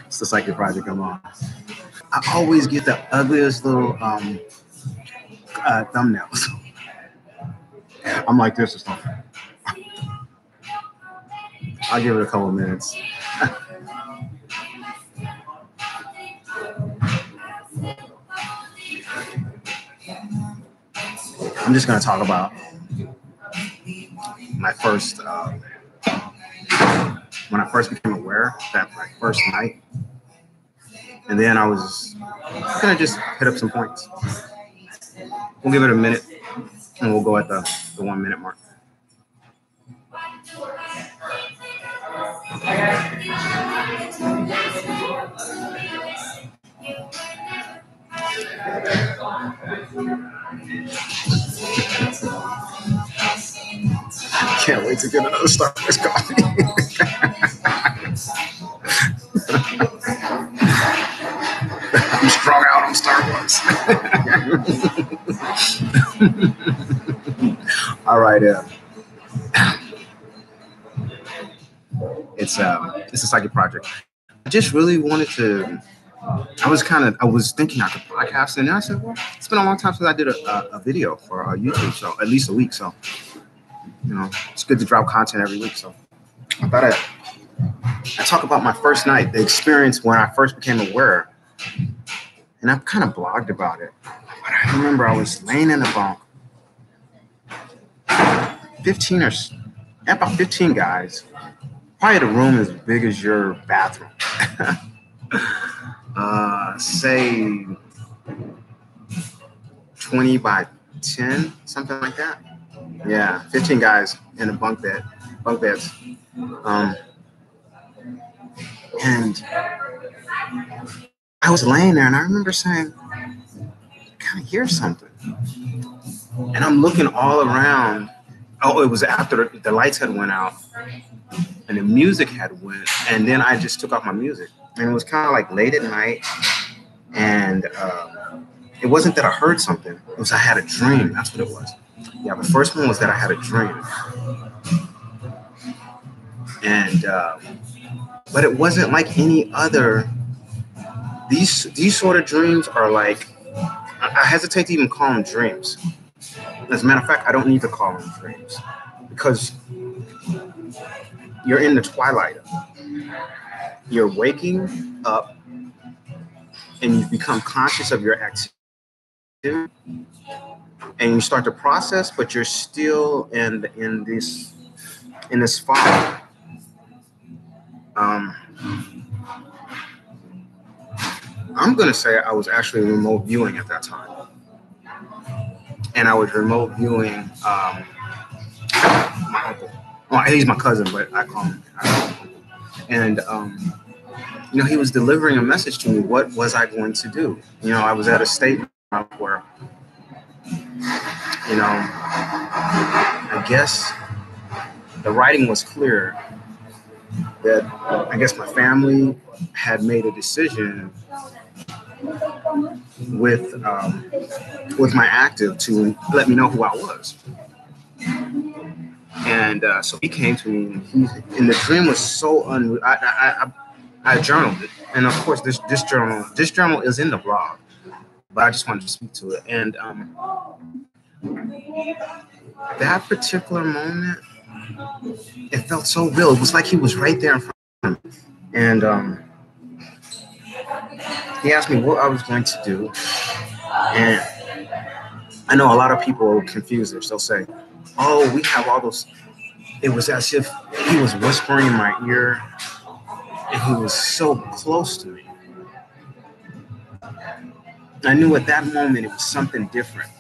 It's the Psychic Project I'm on. I always get the ugliest little thumbnails. I'm like this or something. I'll give it a couple of minutes. I'm just going to talk about my first, when I first became aware, that like first night. And then I was going to just hit up some points. We'll give it a minute and we'll go at the 1 minute mark. Can't wait to get another Starbucks coffee. I'm strung out on Starbucks. All right, it's a Psychic Project. I just really wanted to. I was thinking I could podcast, and then I said, well, it's been a long time since I did a video for YouTube, so at least a week. So, it's good to drop content every week. So I thought I talk about my first night, the experience when I first became aware, and I've kind of blogged about it. But I remember I was laying in the bunk, about 15 guys, probably the room as big as your bathroom. Say 20 by 10, something like that. Yeah, 15 guys in a bunk beds. And I was laying there, and I remember saying, I kind of hear something. And I'm looking all around. Oh, it was after the lights had went out, and the music had went, and then I just took off my music. And it was kind of like late at night, and it wasn't that I heard something. It was I had a dream. That's what it was. Yeah, the first one was that I had a dream. And but it wasn't like any other. These sort of dreams are like, I hesitate to even call them dreams. As a matter of fact, I don't need to call them dreams, because you're in the twilight. You're waking up and you become conscious of your activity, and you start to process, but you're still in this fog. I'm going to say I was actually remote viewing at that time. And I was remote viewing my uncle. Well, he's my cousin, but I call him uncle. And, he was delivering a message to me. What was I going to do? I was at a state where, I guess the writing was clear that I guess my family had made a decision with my active to let me know who I was. And so he came to me, and the dream was so unreal. I journaled it, and of course this journal is in the blog, but I just wanted to speak to it. And that particular moment, it felt so real. It was like he was right there in front of me. And he asked me what I was going to do. And I know a lot of people are confused. They'll say, oh, we have all those. It was as if he was whispering in my ear, and he was so close to me. I knew at that moment it was something different.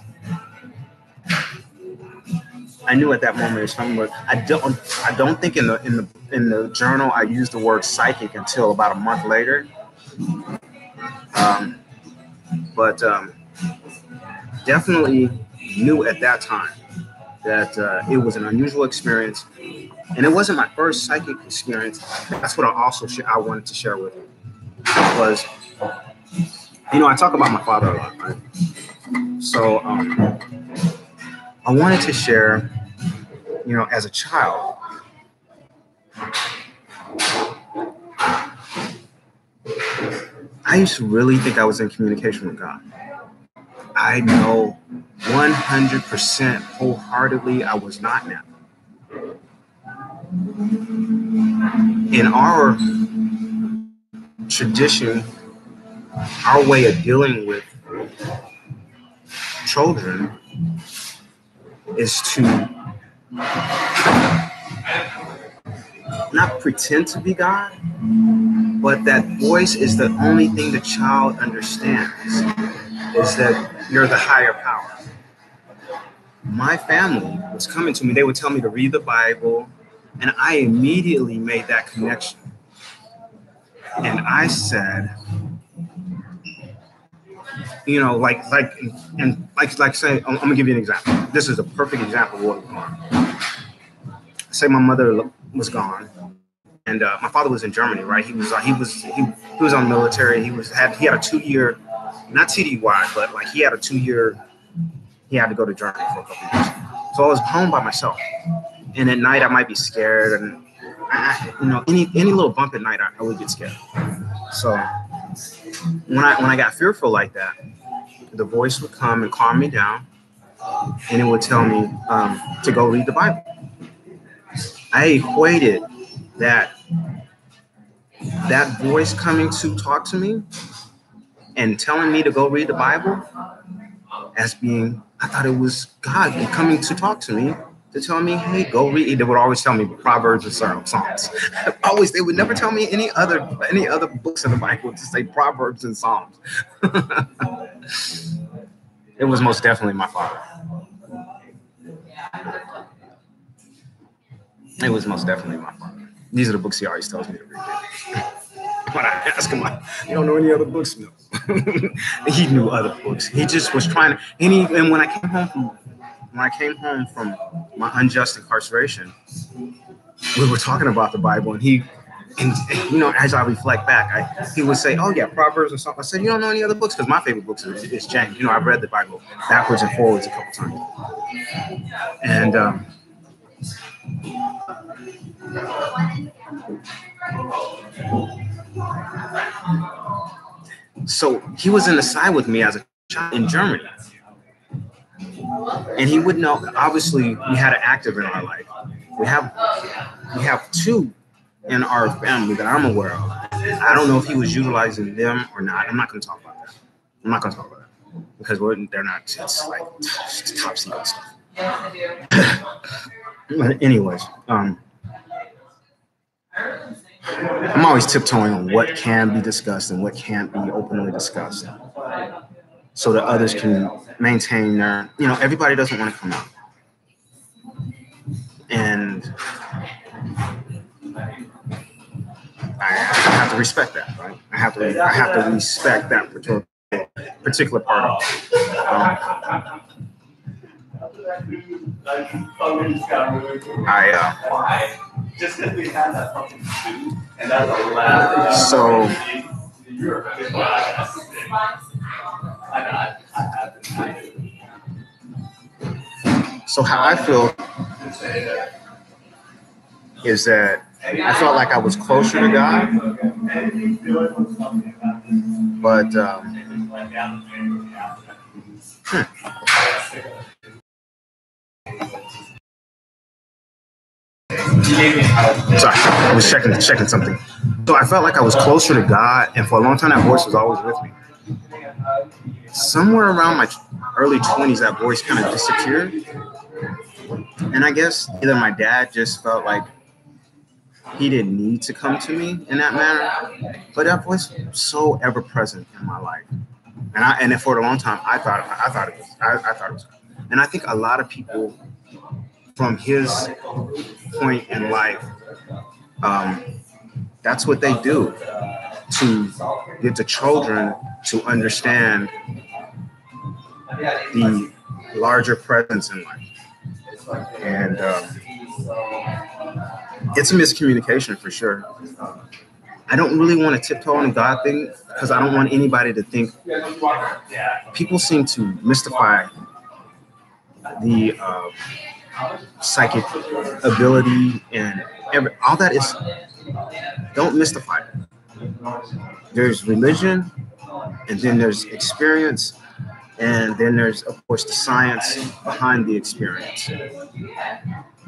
I knew at that moment it was something. But I don't think in the journal I used the word psychic until about a month later. But definitely knew at that time that it was an unusual experience, and it wasn't my first psychic experience. That's what I wanted to share with you. Was, I talk about my father a lot, right? So I wanted to share, as a child, I used to really think I was in communication with God. I know 100% wholeheartedly I was not now. In our tradition, our way of dealing with children is to not pretend to be God, but that voice is the only thing the child understands, is that you're the higher power. My family was coming to me, they would tell me to read the Bible, and I immediately made that connection. And I said, you know, like say, I'm gonna give you an example. This is a perfect example of what was going on. Say my mother was gone, and my father was in Germany, right? He was on military. He had a 2-year, not TDY, but like he had a 2-year. He had to go to Germany for a couple of years. So I was home by myself, and at night I might be scared, and any little bump at night I would get scared. So when I got fearful like that, the voice would come and calm me down, and it would tell me to go read the Bible. I equated that voice coming to talk to me and telling me to go read the Bible as being, I thought it was God coming to talk to me to tell me, hey, go read. They would always tell me Proverbs and Psalms. They would never tell me any other books in the Bible to say Proverbs and Psalms. It was most definitely my father. It was most definitely my father. These are the books he always tells me to read. When I ask him, you don't know any other books? No. He knew other books. He just was trying to. And when I came home from my unjust incarceration, we were talking about the Bible, and as I reflect back, he would say, "Oh yeah, Proverbs and something." I said, "You don't know any other books?" Because my favorite books is James. I've read the Bible backwards and forwards a couple times, and so he was in the side with me as a child in Germany. And he would know, obviously, we had an active in our life. We have 2 in our family that I'm aware of. I don't know if he was utilizing them or not. I'm not going to talk about that. Because they're not, it's like top secret stuff. But anyways, I'm always tiptoeing on what can be discussed and what can't be openly discussed, so that others can maintain their, everybody doesn't want to come out. And I have to respect that, right? I have to respect that particular part of it. Just because we had that fucking food, and that's the last. So how I feel is that I felt like I was closer to God, but sorry, I was checking something. So I felt like I was closer to God, and for a long time that voice was always with me. Somewhere around my early 20s, that voice kind of disappeared. And I guess either my dad just felt like he didn't need to come to me in that manner, but that voice was so ever present in my life. And for a long time, I thought it was. And I think a lot of people from his point in life, that's what they do to get the children to understand the larger presence in life. And it's a miscommunication for sure. I don't really want to tiptoe on the God thing because I don't want anybody to think. People seem to mystify the psychic ability and all that is. Don't mystify it. There's religion, and then there's experience, and then there's, of course, the science behind the experience.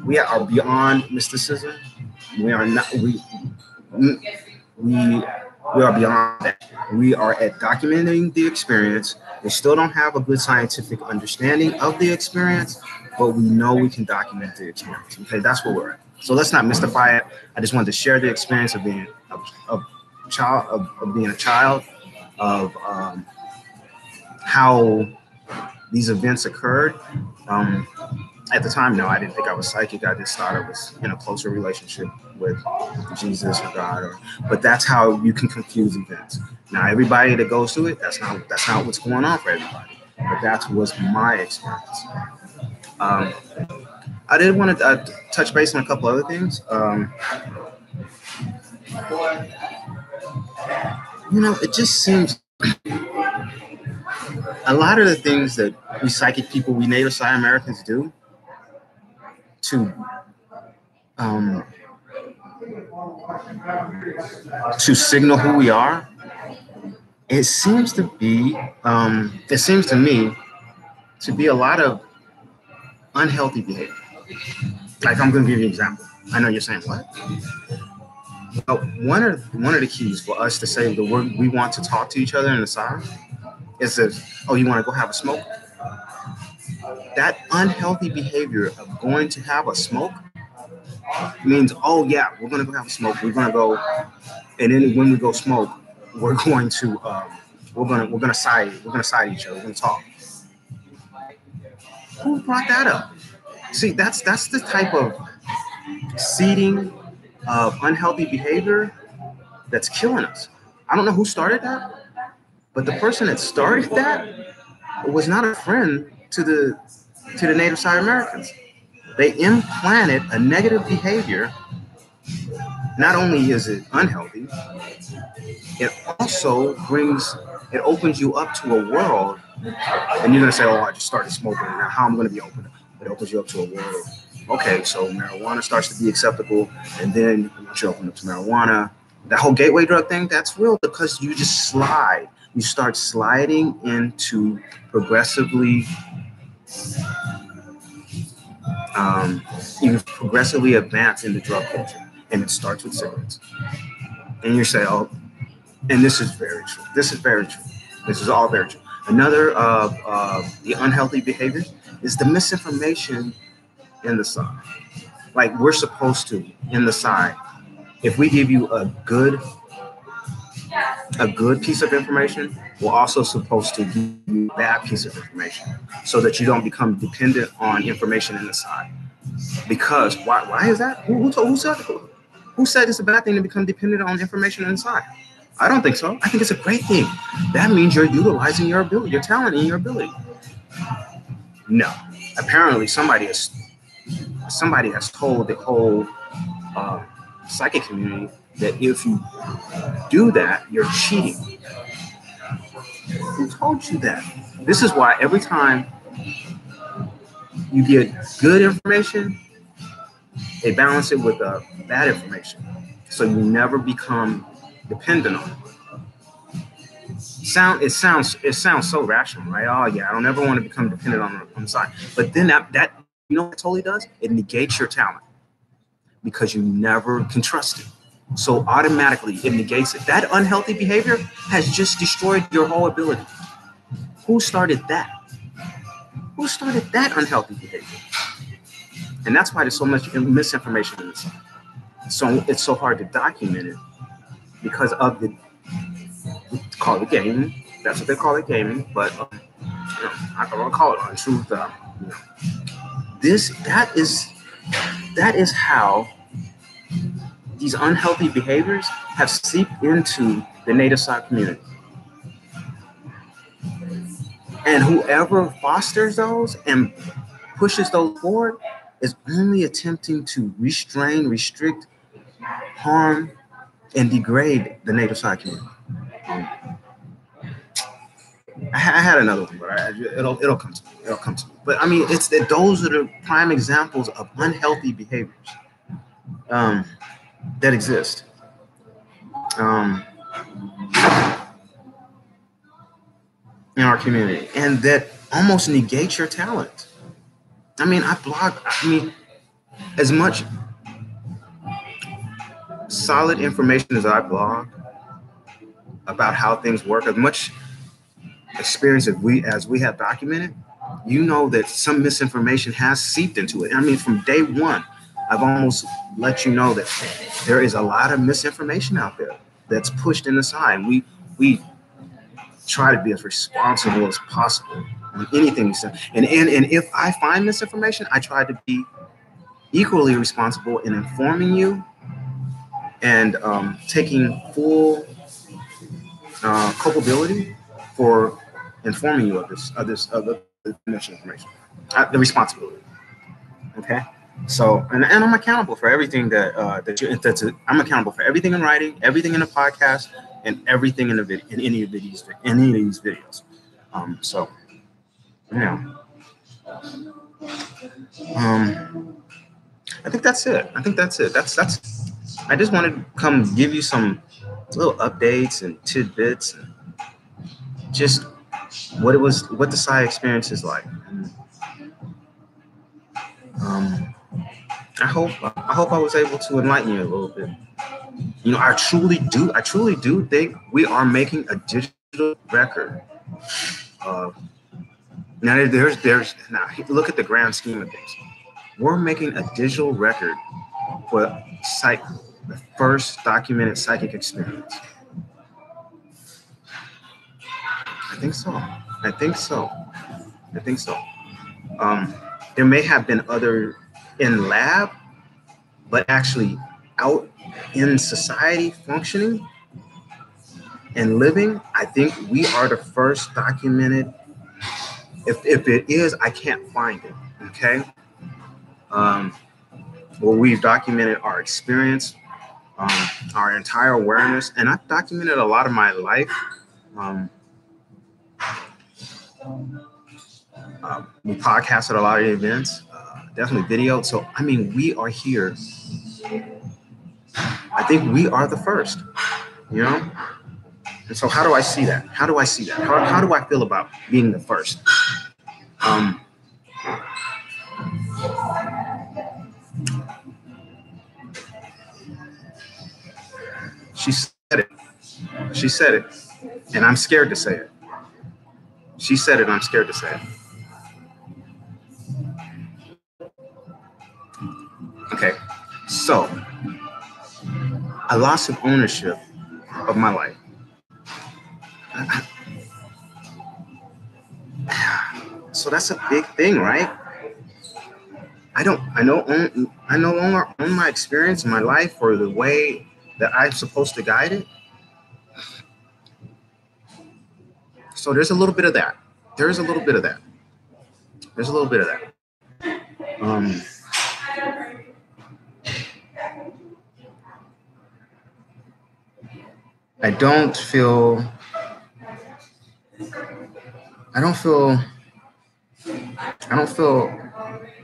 We are beyond mysticism. We are not. We are beyond that. We are at documenting the experience. We still don't have a good scientific understanding of the experience, but we know we can document the experience. Okay, that's where we're at. So let's not mystify it. I just wanted to share the experience of being a child, of being a child, of how these events occurred. At the time, no, I didn't think I was psychic. I just thought I was in a closer relationship with Jesus or God. But that's how you can confuse events. Now, everybody that goes through it, that's not what's going on for everybody. But that was my experience. I did want to touch base on a couple other things. It just seems a lot of the things that we psychic people, we Native Side Americans do to signal who we are, it seems to me to be a lot of unhealthy behavior. Like, I'm going to give you an example. I know you're saying, what? Well, one of the keys for us to say the word we want to talk to each other in the South is this: oh, you want to go have a smoke? That unhealthy behavior of going to have a smoke means, oh yeah, we're going to go have a smoke. We're going to go, and then when we go smoke, we're going to side each other. We're going to talk. Who brought that up? See, that's the type of seeding of unhealthy behavior that's killing us. I don't know who started that, but the person that started that was not a friend to the Native Side Americans. They implanted a negative behavior. Not only is it unhealthy, it also opens you up to a world. And you're gonna say, "Oh, I just started smoking, and now how I'm gonna be open?" It opens you up to a world. Okay, so marijuana starts to be acceptable, and then once you open up to marijuana, that whole gateway drug thing, that's real because you just slide. You start sliding into progressively. You progressively advance in the drug culture, and it starts with cigarettes. And you say, "Oh," and this is very true. This is very true. This is all very true. Another of the unhealthy behaviors is the misinformation in the side. Like, we're supposed to, in the side, if we give you a good piece of information, we're also supposed to give you a bad piece of information so that you don't become dependent on information in the side. Because why is that? Who said it's a bad thing to become dependent on information inside? I don't think so. I think it's a great thing. That means you're utilizing your ability, your talent, and your ability. No, apparently somebody has told the whole psychic community that if you do that, you're cheating. Who told you that? This is why every time you get good information, they balance it with bad information, so you never become dependent on it. It sounds so rational, right? Oh yeah, I don't ever want to become dependent on the side. But then that you know what it totally does? It negates your talent because you never can trust it. So automatically it negates it. That unhealthy behavior has just destroyed your whole ability. Who started that? Who started that unhealthy behavior? And that's why there's so much misinformation in this. So it's so hard to document it because of we call it gaming. That's what they call it, gaming. But I don't want to call it untruth. That is how these unhealthy behaviors have seeped into the Native Side community. And whoever fosters those and pushes those forward is only attempting to restrain, restrict, harm, and degrade the Native Side community. I had another one, but it'll come to me. It'll come to me. But I mean, those are the prime examples of unhealthy behaviors that exist. in our community, and that almost negates your talent. I mean, I mean, as much solid information as I blog about how things work, as much experience as we have documented, you know that some misinformation has seeped into it. I mean, from day one, I've almost let you know that there is a lot of misinformation out there that's pushed in the side. We try to be as responsible as possible on anything we say. And if I find misinformation, I try to be equally responsible in informing you and taking full culpability for informing you of the misinformation, the responsibility. Okay. So, and I'm accountable for everything I'm accountable for everything in writing, everything in the podcast, and everything in any of these videos. So, yeah. I think that's it. That's. I just wanted to come give you some little updates and tidbits, and just what the Psi experience is like. I hope I was able to enlighten you a little bit. You know, I truly do think we are making a digital record. Now now look at the grand scheme of things. We're making a digital record for the first documented psychic experience. I think so. There may have been other in lab, but actually out in society functioning and living, I think we are the first documented. If it is, I can't find it. Okay. Where we've documented our experience, our entire awareness, and I've documented a lot of my life. We podcasted a lot of the events, definitely videoed. So, I mean, we are here. I think we are the first, you know? And so how do I see that? How do I feel about being the first? She said it. And I'm scared to say it. She said it, and I'm scared to say it. Okay, so a loss of ownership of my life. So that's a big thing, right? I no longer own my experience, my life, or the way that I'm supposed to guide it. So there's a little bit of that. I don't feel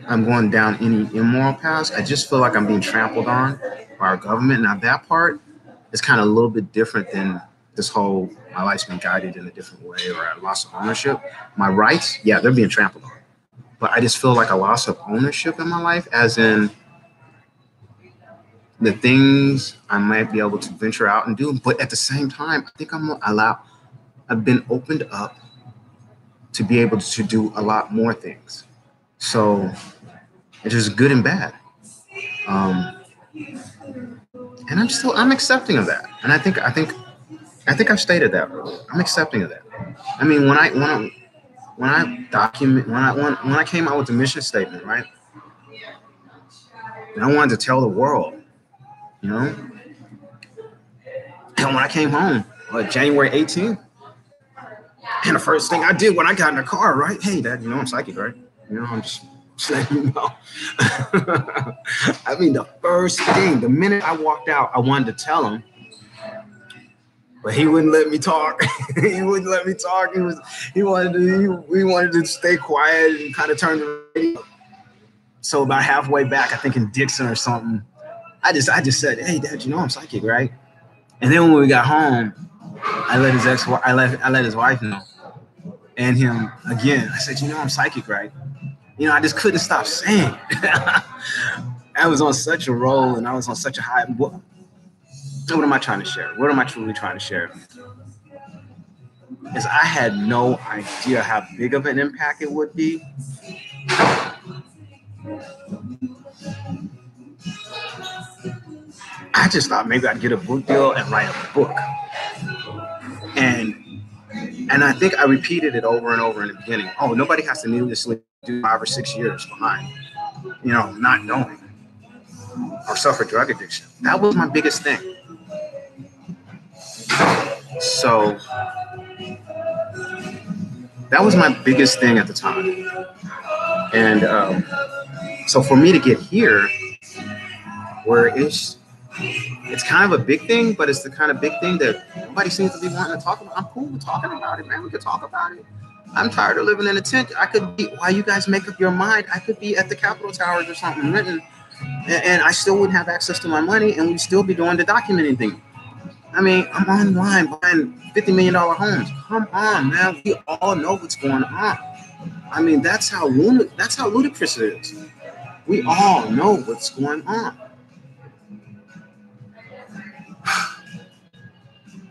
I'm going down any immoral paths. I just feel like I'm being trampled on by our government. Now that part is kind of a little bit different than this whole my life's been guided in a different way or a loss of ownership. My rights, yeah, they're being trampled on. But I just feel like a loss of ownership in my life, as in the things I might be able to venture out and do. But at the same time, I think I've been opened up to be able to do a lot more things. So it's just good and bad. And I'm accepting of that. And I think I've stated that earlier. I'm accepting of that. I mean, when I came out with the mission statement, right? And I wanted to tell the world, you know. And when I came home, January 18th, and the first thing I did when I got in the car, right? Hey, Dad, you know I'm psychic, right? You know, I'm just letting you know. I mean, the first thing, the minute I walked out, I wanted to tell him, but he wouldn't let me talk. He wouldn't let me talk. He wanted to stay quiet and kind of turn the radio. So about halfway back, I think in Dixon or something, I just said, hey, Dad, you know I'm psychic, right? And then when we got home, I let his wife know, and him again. I said, I'm psychic, right? I just couldn't stop saying it. I was on such a roll, and I was on such a high. What am I trying to share? What am I truly trying to share? Is I had no idea how big of an impact it would be. I just thought maybe I'd get a book deal and write a book. And I think I repeated it over and over in the beginning. Oh, nobody has to needlessly do 5 or 6 years behind, not knowing or suffer drug addiction. That was my biggest thing. So that was my biggest thing at the time. And so for me to get here, where it's kind of a big thing, but it's the kind of big thing that nobody seems to be wanting to talk about. I'm cool with talking about it, man. We could talk about it. I'm tired of living in a tent. I could be, while you guys make up your mind, I could be at the Capitol Towers or something written, and I still wouldn't have access to my money, and we'd still be doing the documenting thing. I mean, I'm online buying $50 million homes. Come on, man. We all know what's going on. I mean, that's how ludicrous it is. We all know what's going on.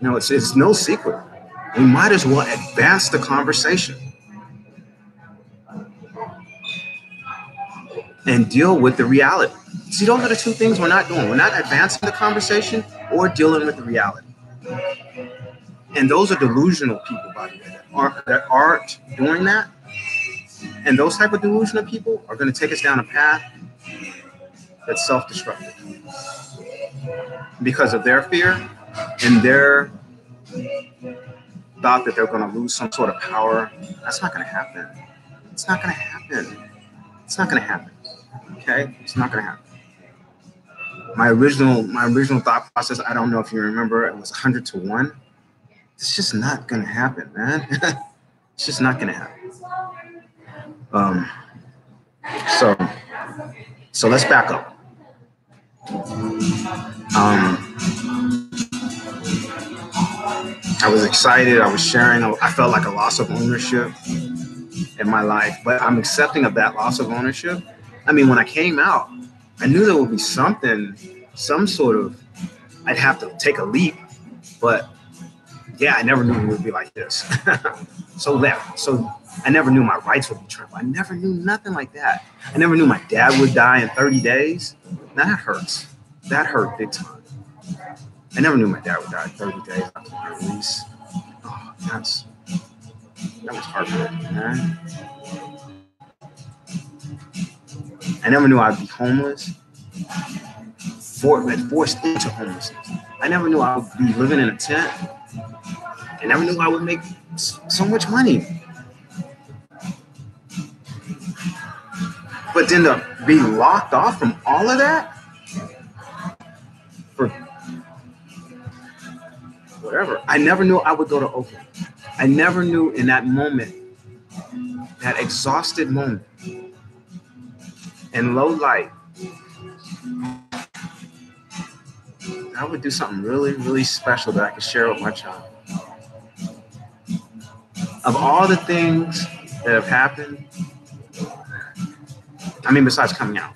It's no secret. We might as well advance the conversation and deal with the reality. See, those are the two things we're not doing. We're not advancing the conversation or dealing with the reality. And those are delusional people, by the way, that aren't doing that. And those type of delusional people are going to take us down a path that's self-destructive because of their fear and their thought that they're going to lose some sort of power. That's not going to happen. It's not going to happen. It's not going to happen. Okay? It's not going to happen. My original thought process, I don't know if you remember, it was 100 to 1. It's just not going to happen, man. It's just not going to happen. So let's back up. I was excited. I was sharing. I felt like a loss of ownership in my life, but I'm accepting of that loss of ownership. I mean, when I came out, I knew there would be some sort of, I'd have to take a leap, but yeah, I never knew it would be like this. So I never knew my rights would be trampled. I never knew nothing like that. I never knew my dad would die in 30 days. Now that hurts. That hurt big time. I never knew my dad would die in 30 days after my release. Oh, that was heartbreaking, man. I never knew I'd be homeless, forced into homelessness. I never knew I would be living in a tent. I never knew I would make so much money. But then to be locked off from all of that for whatever. I never knew I would go to Oakland. I never knew in that moment, that exhausted moment, in low light, I would do something really, really special that I could share with my child. Of all the things that have happened, I mean, besides coming out,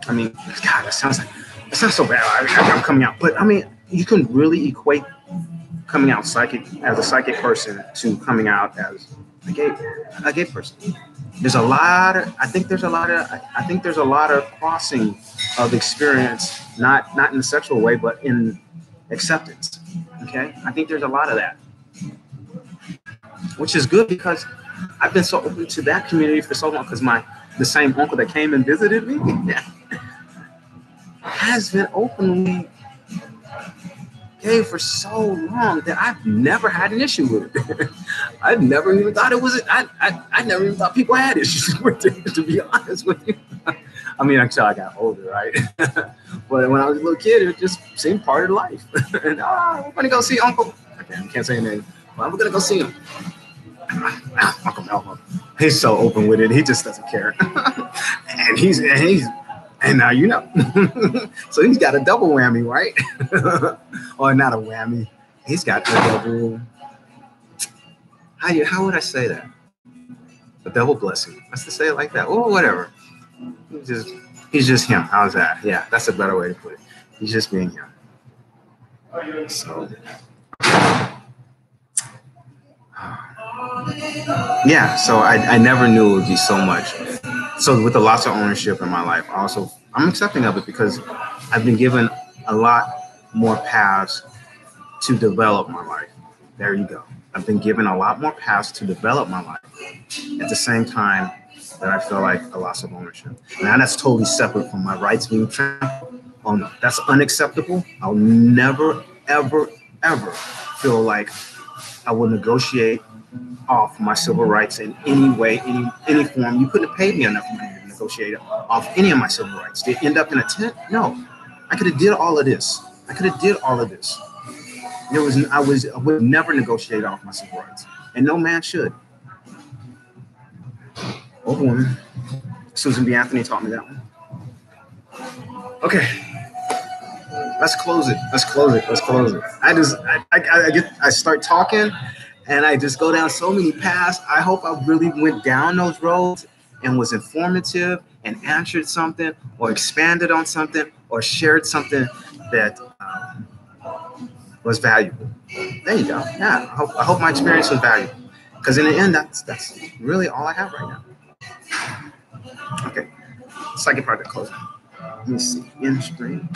I mean, God, that sounds so bad. I'm coming out, but I mean, you can really equate coming out as a psychic person to coming out as a gay person. I think there's a lot of crossing of experience, not in a sexual way, but in acceptance. Okay, I think there's a lot of that, which is good because I've been so open to that community for so long. Because the same uncle that came and visited me has been openly gay for so long that I've never had an issue with it. I never even thought it was. I never even thought people had issues with it. To be honest with you, I mean, until I got older, right? But when I was a little kid, it just seemed part of life. And we're gonna go see Uncle. I can't say his name, but we're gonna go see him. Uncle Melvin. He's so open with it. He just doesn't care. And now you know. So he's got a double whammy, right? Or not a whammy. He's got a double how would I say that? A double blessing. Let's just say it like that. Or whatever. He's just him. How's that? Yeah, that's a better way to put it. He's just being him. So yeah, so I never knew it would be so much. So with the loss of ownership in my life, I'm accepting of it because I've been given a lot more paths to develop my life. There you go. I've been given a lot more paths to develop my life at the same time that I feel like a loss of ownership. Now that's totally separate from my rights being trampled. Oh no, that's unacceptable. I'll never, ever, ever feel like I will negotiate off my civil rights in any way, any form. You couldn't have paid me enough money to negotiate off any of my civil rights. Did it end up in a tent? No. I could have did all of this. I would never negotiate off my civil rights. And no man should. Or woman. Susan B. Anthony taught me that one. Okay. Let's close it. I start talking and I just go down so many paths. I hope I really went down those roads and was informative and answered something or expanded on something or shared something that was valuable. There you go. Yeah, I hope my experience was valuable. Because in the end, that's really all I have right now. Okay. Second part of the closing. Let me see. In stream.